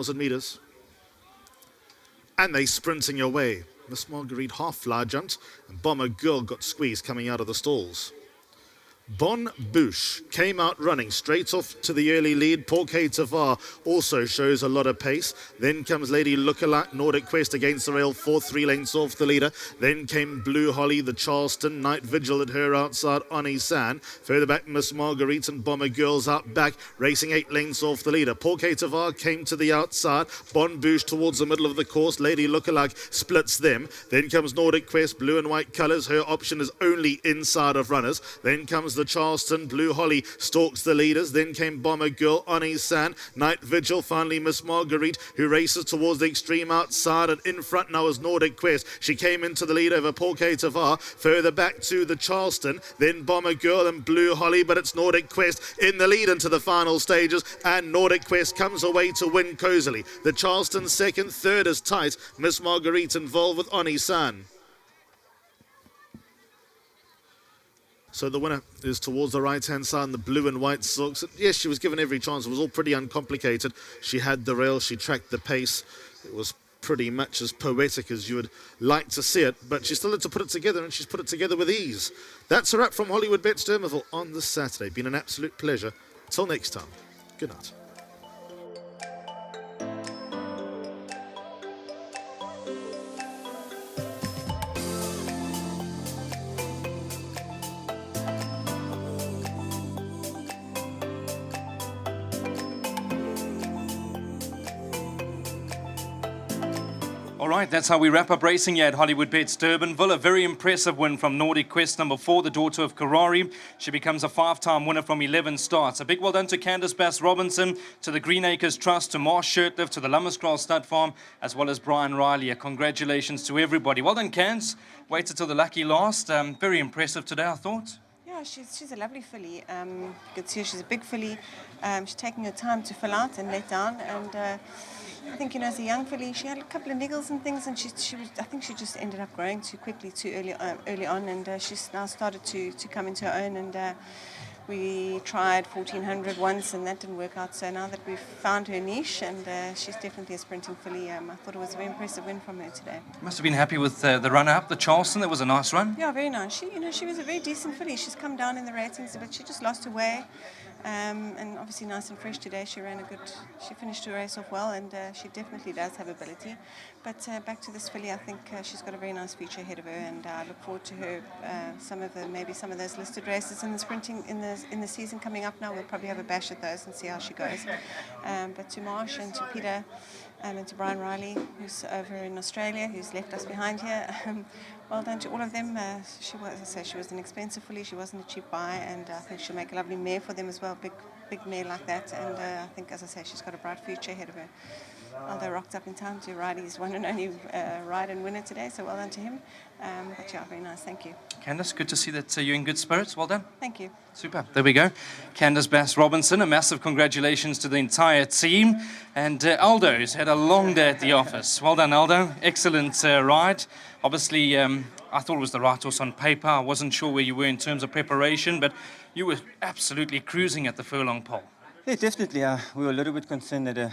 1,000 meters. And they sprinting away. Miss Marguerite half fly jumped, and Bomber Girl got squeezed coming out of the stalls. Bon Bouche came out running straight off to the early lead. Porquet Tavar also shows a lot of pace. Then comes Lady Lookalike, Nordic Quest against the rail, 3 lengths off the leader. Then came Blue Holly, the Charleston, Night Vigil at her outside, Oni San. Further back, Miss Marguerite and Bomber Girls out back, racing 8 lengths off the leader. Porquet Tavar came to the outside. Bon Bouche towards the middle of the course. Lady Lookalike splits them. Then comes Nordic Quest, blue and white colours. Her option is only inside of runners. Then comes the Charleston, Blue Holly stalks the leaders. Then came Bomber Girl, Oni San, Night Vigil, finally Miss Marguerite, who races towards the extreme outside, and in front now is Nordic Quest. She came into the lead over Porquet Tavar. Further back to the Charleston, then Bomber Girl and Blue Holly, but it's Nordic Quest in the lead into the final stages, and Nordic Quest comes away to win cozily. The Charleston second, third is tight. Miss Marguerite involved with Oni San. So the winner is towards the right-hand side in the blue and white silks. Yes, she was given every chance. It was all pretty uncomplicated. She had the rail. She tracked the pace. It was pretty much as poetic as you would like to see it. But she still had to put it together, and she's put it together with ease. That's a wrap from Hollywood Bets Dermaville on this Saturday. Been an absolute pleasure. Till next time, good night. All right, that's how we wrap up racing here at Hollywood Bets Durbanville. A very impressive win from Nordic Quest, number 4, the daughter of Karari. She becomes a 5-time winner from 11 starts. A big well done to Candice Bass-Robinson, to the Green Acres Trust, to Marsh Shirtlift, to the Lummerskraal Stud Farm, as well as Brian Riley. Congratulations to everybody. Well done, Cans. Waited till the lucky last. Very impressive today, I thought. Yeah, she's a lovely filly. You can see she's a big filly. She's taking her time to fill out and let down, and I think, as a young filly, she had a couple of niggles and things, and I think she just ended up growing too quickly, too early on, and she's now started to come into her own. And we tried 1400 once, and that didn't work out. So now that we've found her niche, and she's definitely a sprinting filly, I thought it was a very impressive win from her today. Must have been happy with the runner-up, the Charleston. That was a nice run. Yeah, very nice. She was a very decent filly. She's come down in the ratings, but she just lost her way. And obviously nice and fresh today. She finished her race off well, and she definitely does have ability. But back to this filly, I think she's got a very nice future ahead of her, and I look forward to her. Maybe some of those listed races in the sprinting in the season coming up now. We'll probably have a bash at those and see how she goes. But to Marsh and to Peter and to Brian Riley, who's over in Australia, who's left us behind here. Well done to all of them. She was an expensive filly. She wasn't a cheap buy, and I think she'll make a lovely mare for them as well. Big mare like that, and I think, as I say, she's got a bright future ahead of her. Although rocked up in time to ride his one and only ride and winner today, so well done to him. But yeah, very nice. Thank you. Candice, good to see that you're in good spirits. Well done. Thank you. Super. There we go. Candice Bass-Robinson, a massive congratulations to the entire team. And Aldo's had a long day at the office. Well done, Aldo. Excellent ride. Obviously, I thought it was the right horse on paper. I wasn't sure where you were in terms of preparation, but you were absolutely cruising at the furlong pole. Yeah, definitely. We were a little bit concerned that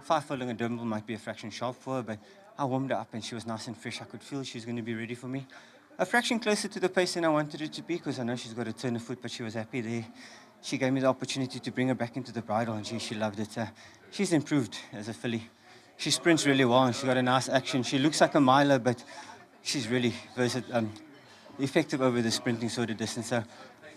5 furlong at Durbanville might be a fraction sharp for her, but I warmed her up and she was nice and fresh. I could feel she was going to be ready for me. A fraction closer to the pace than I wanted her to be, because I know she's got a turn of foot, but she was happy there. She gave me the opportunity to bring her back into the bridle, and she loved it. She's improved as a filly. She sprints really well, and she's got a nice action. She looks like a miler, but she's really effective over the sprinting sort of distance. So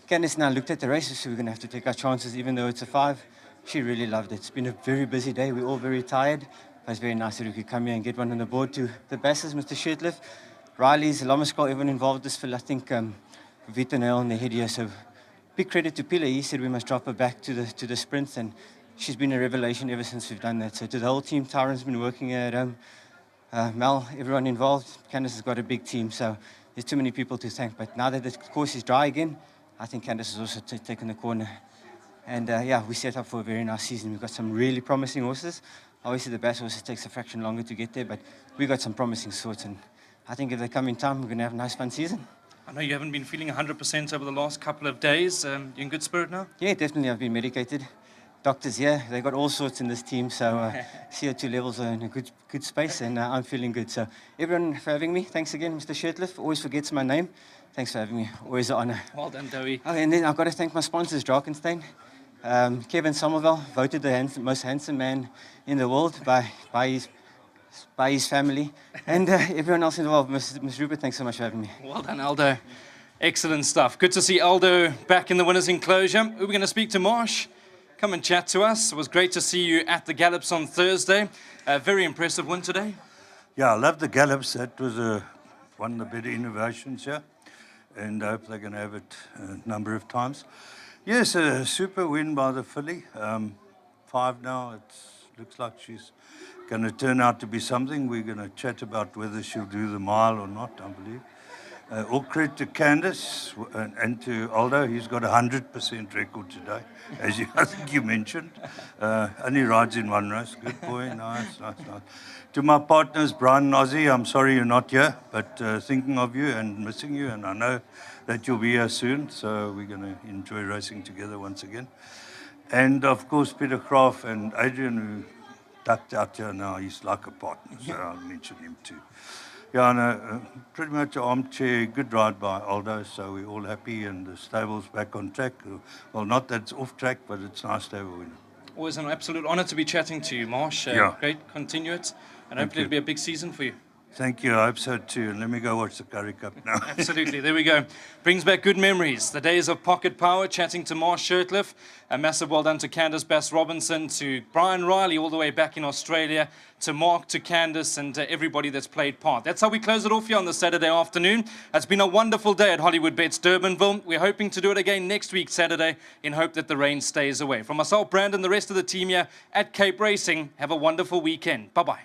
Candice now looked at the races, so we're going to have to take our chances, even though it's a 5. She really loved it. It's been a very busy day. We're all very tired. But it's very nice that we could come here and get one on the board. To the Basses, Mr. Shirtlift, Riley's, Lummerskraal, everyone involved this film. I think Vita Nail on the head here. So big credit to Pila. He said we must drop her back to the sprints, and she's been a revelation ever since we've done that. So to the whole team, Tyron's been working at home. Mel, everyone involved. Candice has got a big team, so there's too many people to thank. But now that the course is dry again, I think Candice has also taken the corner. And yeah, we set up for a very nice season. We've got some really promising horses. Obviously, the best horses takes a fraction longer to get there, but we got some promising sorts. And I think if they come in time, we're going to have a nice, fun season. I know you haven't been feeling 100% over the last couple of days. You in good spirit now? Yeah, definitely. I've been medicated. doctors here. They got all sorts in this team, so CO2 levels are in a good space, and I'm feeling good. So everyone for having me. Thanks again, Mr. Shirtliff. Always forgets my name. Thanks for having me. Always an honor. Well done, Dowie. Oh, and then I've got to thank my sponsors, Drakenstein. Kevin Somerville voted the most handsome man in the world by his family, and everyone else involved. Ms. Rupert, thanks so much for having me. Well done, Aldo. Excellent stuff. Good to see Aldo back in the winners' enclosure. We're going to speak to Marsh. Come and chat to us. It was great to see you at the Gallops on Thursday. A very impressive win today. Yeah, I love the Gallops. That was one of the better innovations here, and I hope they're going to have it a number of times. Yes, a super win by the filly. 5 now. It looks like she's going to turn out to be something. We're going to chat about whether she'll do the mile or not, I believe. All credit to Candice and to Aldo. He's got a 100% record today, as I think you mentioned. Only rides in one race. Good boy. Nice. To my partners, Brian and Ozzy, I'm sorry you're not here, but thinking of you and missing you, and I know that you'll be here soon, so we're going to enjoy racing together once again. And, of course, Peter Graaf and Adrian, who ducked out here now. He's like a partner, so I'll mention him too. Yeah, and pretty much an armchair, good ride by Aldo, so we're all happy and the stable's back on track. Well, not that it's off track, but it's nice to have a winner. Always an absolute honor to be chatting to you, Marsh. Great, continue it, and hopefully it'll be a big season for you. Thank you, I hope so too. And let me go watch the Curry Cup now. Absolutely, there we go. Brings back good memories. The days of Pocket Power, chatting to Marsh Shirtliff. A massive well done to Candice Bass-Robinson, to Brian Riley all the way back in Australia, to Mark, to Candice, and everybody that's played part. That's how we close it off here on the Saturday afternoon. It's been a wonderful day at Hollywood Bets Durbanville. We're hoping to do it again next week, Saturday, in hope that the rain stays away. From myself, Brandon, the rest of the team here at Cape Racing, have a wonderful weekend. Bye-bye.